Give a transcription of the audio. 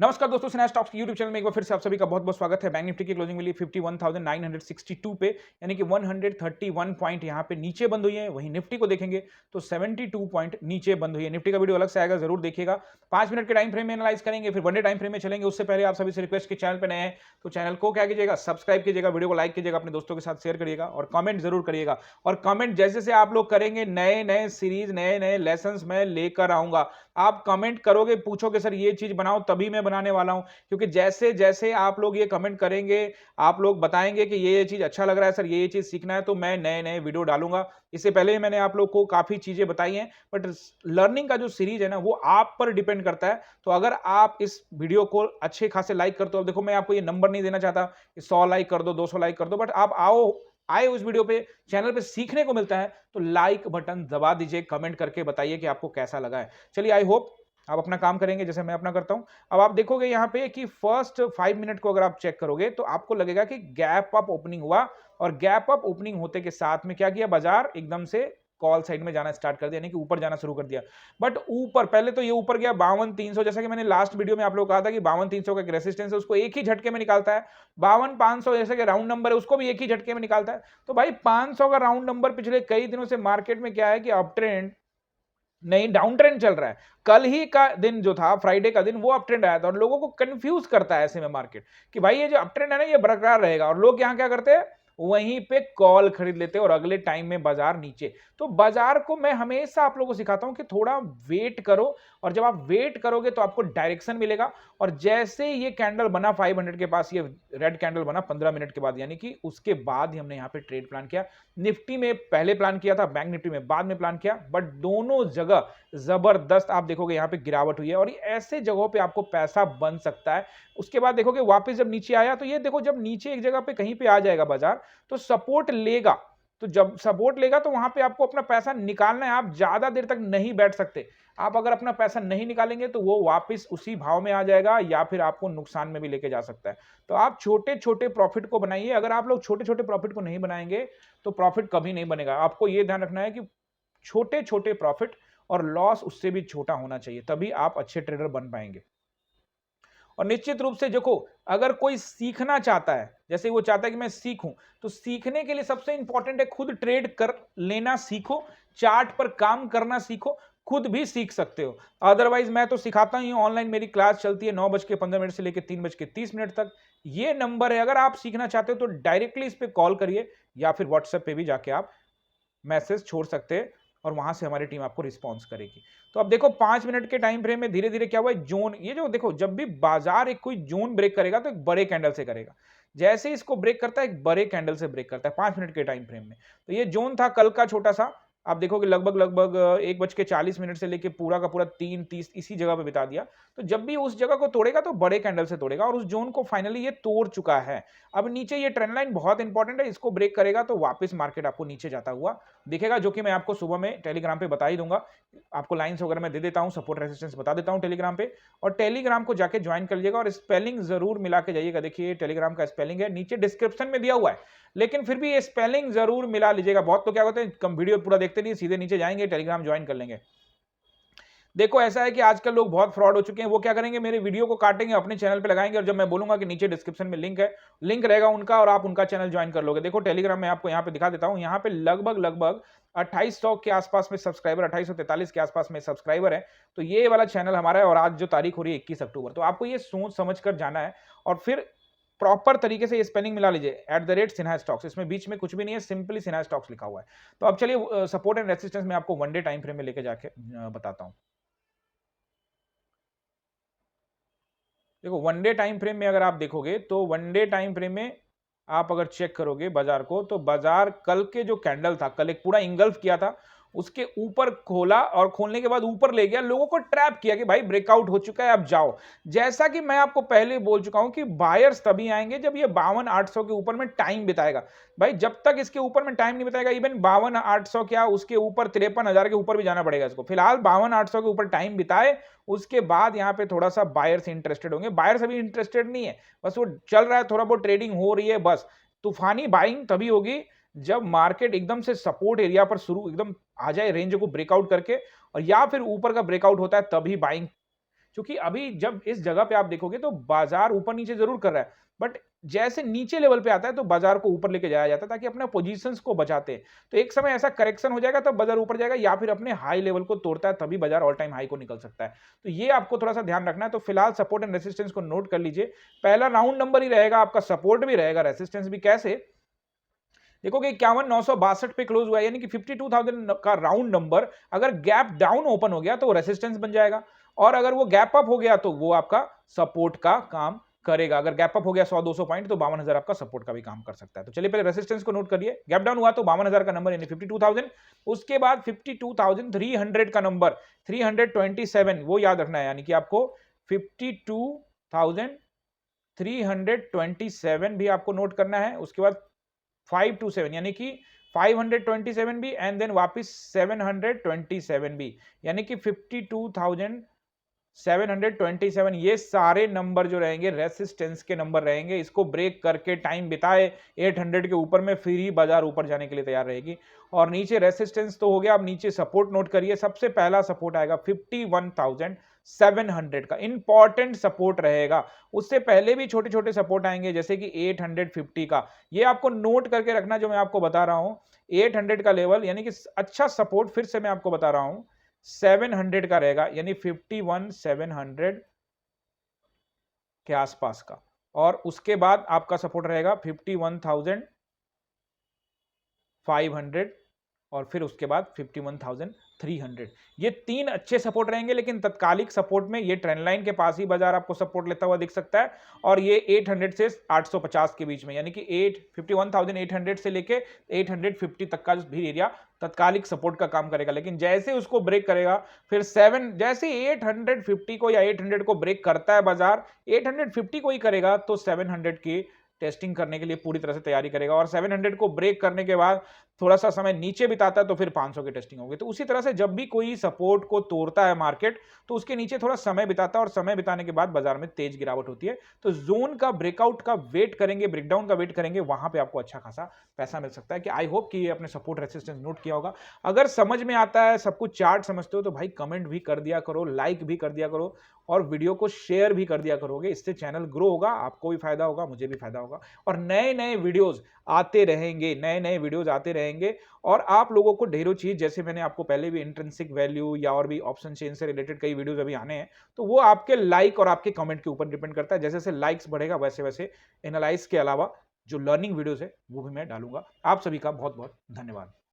नमस्कार दोस्तों, सिन्हा स्टॉक्स के यूट्यूब चैनल में एक बार फिर से आप सभी का बहुत बहुत स्वागत है। बैंक निफ्टी की क्लोजिंग मिली 51,962 पे, यानी कि 131 पॉइंट यहां पे नीचे बंद हुई है। वहीं निफ्टी को देखेंगे तो 72 पॉइंट नीचे बंद हुई है। निफ्टी का वीडियो अलग से आएगा, जरूर देखिएगा। 5 मिनट के टाइम फ्रेम में एनालाइज करेंगे, फिर वनडे टाइम फ्रेम में चलेंगे। उससे पहले आप सभी से रिक्वेस्ट के चैनल पर नए हैं तो चैनल को क्या कीजिएगा, सब्सक्राइब कीजिएगा, वीडियो को लाइक कीजिएगा, अपने दोस्तों के साथ शेयर करिएगा और कमेंट जरूर करिएगा। और कमेंट जैसे जैसे आप लोग करेंगे, नए नए सीरीज, नए नए लेसन मैं लेकर आऊंगा। आप कमेंट करोगे, पूछोगे सर ये चीज बनाओ, तभी मैं बनाने वाला हूं। क्योंकि जैसे जैसे आप लोग ये कमेंट करेंगे, आप लोग बताएंगे कि ये चीज अच्छा लग रहा है सर, ये चीज सीखना है, तो मैं नए नए वीडियो डालूंगा। इससे पहले मैंने आप लोग को काफी चीजें बताई हैं, बट लर्निंग का जो सीरीज है ना, वो आप पर डिपेंड करता है। तो अगर आप इस वीडियो को अच्छे खासे लाइक करते हो, अब देखो मैं आपको ये नंबर नहीं देना चाहता कि 100 लाइक कर दो, 200 लाइक कर दो, बट आप आए उस वीडियो पे, चैनल पे सीखने को मिलता है, तो लाइक बटन दबा दीजिए, कमेंट करके बताइए कि आपको कैसा लगा है। चलिए, आई होप आप अपना काम करेंगे जैसे मैं अपना करता हूं। अब आप देखोगे यहां पे कि फर्स्ट 5 मिनट को अगर आप चेक करोगे तो आपको लगेगा कि गैप अप ओपनिंग हुआ, और गैप अप ओपनिंग होते के साथ में क्या किया, बाजार एकदम से कॉल साइड में जाना स्टार्ट कर दिया, यानी कि ऊपर जाना शुरू कर दिया। बट ऊपर पहले तो ये ऊपर गया 52,300, जैसा कि मैंने लास्ट वीडियो में आप लोग कहा था कि 52,300 का एक रेसिस्टेंस है, उसको एक ही झटके में निकालता है। 52,500 जैसे कि राउंड नंबर है, उसको भी एक ही झटके में निकालता है। तो भाई 500 का राउंड नंबर पिछले कई दिनों से मार्केट में क्या है कि अप ट्रेंड नहीं, डाउन ट्रेंड चल रहा है। कल ही का दिन जो था, फ्राइडे का दिन, वो अप ट्रेंड आया था और लोगों को कंफ्यूज करता है ऐसे में मार्केट कि भाई ये जो अप ट्रेंड है ना, ये बरकरार रहेगा। और लोग यहां क्या करते हैं, वहीं पे कॉल खरीद लेते हैं और अगले टाइम में बाजार नीचे। तो बाजार को मैं हमेशा आप लोगों को सिखाता हूं कि थोड़ा वेट करो, और जब आप वेट करोगे तो आपको डायरेक्शन मिलेगा। और जैसे ये कैंडल बना 500 के पास, ये रेड कैंडल बना 15 मिनट के बाद, यानी कि उसके बाद ही हमने यहां पे ट्रेड प्लान किया। निफ्टी में पहले प्लान किया था, बैंक निफ्टी में बाद में प्लान किया, बट दोनों जगह जबरदस्त आप देखोगे यहां पे गिरावट हुई है, और ऐसे जगहों पे आपको पैसा बन सकता है। उसके बाद देखोगे वापस जब नीचे आया, तो ये देखो जब नीचे एक जगह पे कहीं पे आ जाएगा बाजार, तो सपोर्ट लेगा। तो जब सपोर्ट लेगा तो वहां पे आपको अपना पैसा निकालना है। आप ज्यादा देर तक नहीं बैठ सकते। आप अगर अपना पैसा नहीं निकालेंगे तो वो वापस उसी भाव में आ जाएगा, या फिर आपको नुकसान में भी लेके जा सकता है। तो आप छोटे छोटे प्रॉफिट को बनाइए। अगर आप लोग छोटे छोटे प्रॉफिट को नहीं बनाएंगे तो प्रॉफिट कभी नहीं बनेगा। आपको यह ध्यान रखना है कि छोटे छोटे प्रॉफिट और लॉस उससे भी छोटा होना चाहिए, तभी आप अच्छे ट्रेडर बन पाएंगे। और निश्चित रूप से देखो, अगर कोई सीखना चाहता है, जैसे वो चाहता है कि मैं सीखूं, तो सीखने के लिए सबसे इंपॉर्टेंट है खुद ट्रेड कर लेना सीखो, चार्ट पर काम करना सीखो, खुद भी सीख सकते हो। अदरवाइज मैं तो सिखाता ही हूं, ऑनलाइन मेरी क्लास चलती है 9:15 से लेकर 3:30 तक। ये नंबर है, अगर आप सीखना चाहते हो तो डायरेक्टली इस पर कॉल करिए, या फिर व्हाट्सएप पे भी जाके आप मैसेज छोड़ सकते हैं, और वहां से हमारी टीम आपको रिस्पॉन्स करेगी। तो अब देखो 5 मिनट के टाइम फ्रेम में धीरे धीरे क्या हुआ, जोन, ये जो देखो, जब भी बाजार एक कोई जोन ब्रेक करेगा तो एक बड़े कैंडल से करेगा। जैसे ही इसको ब्रेक करता है, एक बड़े कैंडल से ब्रेक करता है 5 मिनट के टाइम फ्रेम में। तो ये जोन था कल का छोटा सा, आप देखोगे लगभग लगभग 1:40 से लेके पूरा का पूरा 3:30 इसी जगह पे बिता दिया। तो जब भी उस जगह को तोड़ेगा तो बड़े कैंडल से तोड़ेगा, और उस जोन को फाइनली ये तोड़ चुका है। अब नीचे ये ट्रेंड लाइन बहुत इंपॉर्टेंट है, इसको ब्रेक करेगा तो वापस मार्केट आपको नीचे जाता हुआ दिखेगा, जो कि मैं आपको सुबह में टेलीग्राम पे बता ही दूंगा। आपको लाइंस वगैरह मैं दे देता हूं, सपोर्ट रेजिस्टेंस बता देता हूं टेलीग्राम पे, और टेलीग्राम को जाके ज्वाइन कर लीजिएगा और स्पेलिंग जरूर मिला के जाइएगा। देखिए टेलीग्राम का स्पेलिंग है, नीचे डिस्क्रिप्शन में दिया हुआ है, लेकिन फिर भी ये स्पेलिंग जरूर मिला लीजिएगा। बहुत तो क्या होता है, कम वीडियो पूरा देखते नहीं, सीधे नीचे जाएंगे, टेलीग्राम ज्वाइन कर लेंगे। देखो ऐसा है कि आजकल लोग बहुत फ्रॉड हो चुके हैं। वो क्या करेंगे, मेरे वीडियो को काटेंगे, अपने चैनल पे लगाएंगे, और जब मैं बोलूंगा कि नीचे डिस्क्रिप्शन में लिंक है, लिंक रहेगा उनका, और आप उनका चैनल ज्वाइन कर लोगे। देखो टेलीग्राम में आपको यहाँ पे दिखा देता हूँ, यहाँ पे लगभग लगभग 2800 के आसपास में सब्सक्राइबर, 2843 के आसपास में सब्सक्राइबर है। तो ये वाला चैनल हमारा है, और आज जो तारीख हो रही है 21 अक्टूबर। तो आपको ये सोच समझ कर जाना है, और फिर प्रॉपर तरीके से ये स्पेलिंग मिला लीजिए, @सिन्हा स्टॉक्स, इसमें बीच में कुछ भी नहीं है, सिंपली सिन्हा स्टॉक्स लिखा हुआ है। तो अब चलिए सपोर्ट एंड रेसिस्टेंस में आपको वनडे टाइम फ्रेम में लेके जाके बताता हूँ। देखो वनडे टाइम फ्रेम में अगर आप देखोगे, तो वनडे टाइम फ्रेम में आप अगर चेक करोगे बाजार को, तो बाजार कल के जो कैंडल था, कल एक पूरा इंगल्फ किया था, उसके ऊपर खोला, और खोलने के बाद ऊपर ले गया, लोगों को ट्रैप किया कि भाई ब्रेकआउट हो चुका है, अब जाओ। जैसा कि मैं आपको पहले बोल चुका हूं कि बायर्स तभी आएंगे जब ये 52,800 के ऊपर में टाइम बिताएगा। भाई जब तक इसके ऊपर में टाइम नहीं बिताएगा, इवन 52,800 क्या, उसके ऊपर 53,000 के ऊपर भी जाना पड़ेगा इसको। फिलहाल 52,800 के ऊपर टाइम बिताए, उसके बाद यहाँ पे थोड़ा सा बायर्स इंटरेस्टेड होंगे। बायर्स अभी इंटरेस्टेड नहीं है, बस वो चल रहा है, थोड़ा बहुत ट्रेडिंग हो रही है बस। तूफानी बाइंग तभी होगी जब मार्केट एकदम से सपोर्ट एरिया पर शुरू एकदम आ जाए, रेंज को ब्रेकआउट करके, और या फिर ऊपर का ब्रेकआउट होता है तभी बाइंग क्योंकि अभी जब इस जगह पे आप देखोगे तो बाजार ऊपर नीचे जरूर कर रहा है, बट जैसे नीचे लेवल पे आता है तो बाजार को ऊपर लेके जाया जाता है ताकि अपने पोजीशंस को बचाते हैं। तो एक समय ऐसा करेक्शन हो जाएगा तब बाजार ऊपर जाएगा, या फिर अपने हाई लेवल को तोड़ता है तभी बाजार ऑल टाइम हाई को निकल सकता है। तो ये आपको थोड़ा सा ध्यान रखना है। तो फिलहाल सपोर्ट एंड रेसिस्टेंस को नोट कर लीजिए। पहला राउंड नंबर ही रहेगा आपका, सपोर्ट भी रहेगा, रेसिस्टेंस भी। कैसे देखोगे 51,962 पे क्लोज हुआ है, यानी कि 52,000 का राउंड नंबर अगर गैप डाउन ओपन हो गया तो वो रेसिस्टेंस बन जाएगा, और अगर वो गैप अप हो गया तो वो आपका सपोर्ट का काम करेगा। अगर गैप अप हो गया 100-200 पॉइंट तो 52,000 आपका सपोर्ट का भी काम कर सकता है। तो चलिए पहले रेसिस्टेंस को नोट करिए। गैप डाउन हुआ तो 52,000 का नंबर यानी 52,000, उसके बाद 52,300 का नंबर 327 वो याद रखना है, यानी कि आपको 52,327 भी आपको नोट करना है। उसके बाद 527 यानी कि 527 भी, एंड देन वापस 727 भी, यानी कि 52,727। ये सारे नंबर जो रहेंगे रेसिस्टेंस के नंबर रहेंगे। इसको ब्रेक करके टाइम बिताए 800 के ऊपर में, फिर ही बाजार ऊपर जाने के लिए तैयार रहेगी। और नीचे रेसिस्टेंस तो हो गया, अब नीचे सपोर्ट नोट करिए। सबसे पहला सपोर्ट आएगा 51,700 का, इंपॉर्टेंट सपोर्ट रहेगा। उससे पहले भी छोटे छोटे सपोर्ट आएंगे जैसे कि 850 का, ये आपको नोट करके रखना जो मैं आपको बता रहा हूं। 800 का लेवल यानी कि अच्छा सपोर्ट, फिर से मैं आपको बता रहा हूं 700 का रहेगा, यानी 51,700 के आसपास का। और उसके बाद आपका सपोर्ट रहेगा 51,500, और फिर उसके बाद 51,300। ये तीन अच्छे सपोर्ट रहेंगे, लेकिन तत्कालिक सपोर्ट में ये ट्रेंड लाइन के पास ही बाजार आपको सपोर्ट लेता हुआ दिख सकता है, और ये 800 से 850 के बीच में, यानी कि 51,800 से लेके 850 तक का भी एरिया तत्कालिक सपोर्ट का काम करेगा। लेकिन जैसे उसको ब्रेक करेगा फिर जैसे 850 को या 800 को ब्रेक करता है बाजार, 850 को ही करेगा तो 700 की टेस्टिंग करने के लिए पूरी तरह से तैयारी करेगा, और 700 को ब्रेक करने के बाद थोड़ा सा समय नीचे बिताता है तो फिर 500 की टेस्टिंग होगी। तो उसी तरह से जब भी कोई सपोर्ट को तोड़ता है मार्केट तो उसके नीचे थोड़ा समय बिताता है, और समय बिताने के बाद बाजार में तेज गिरावट होती है। तो जोन का ब्रेकआउट का वेट करेंगे, ब्रेकडाउन का वेट करेंगे, वहां पे आपको अच्छा खासा पैसा मिल सकता है। कि आई होप कि ये अपने सपोर्ट रेसिस्टेंस नोट किया होगा। अगर समझ में आता है, सब कुछ चार्ट समझते हो तो भाई कमेंट भी कर दिया करो, लाइक भी कर दिया करो, और वीडियो को शेयर भी कर दिया करोगे। इससे चैनल ग्रो होगा, आपको भी फायदा होगा, मुझे भी फायदा होगा, और नए नए वीडियोस आते रहेंगे, नए नए वीडियोस आते रहेंगे। और आप लोगों को ढेरों चीज, जैसे मैंने आपको पहले भी इंट्रिंसिक वैल्यू या और भी ऑप्शन चेन से रिलेटेड कई वीडियोस अभी आने हैं, तो वो आपके लाइक और आपके कमेंट के ऊपर डिपेंड करता है। जैसे जैसे लाइक्स बढ़ेगा वैसे वैसे एनालाइज के अलावा जो लर्निंग वीडियोस है वो भी मैं डालूंगा। आप सभी का बहुत बहुत धन्यवाद।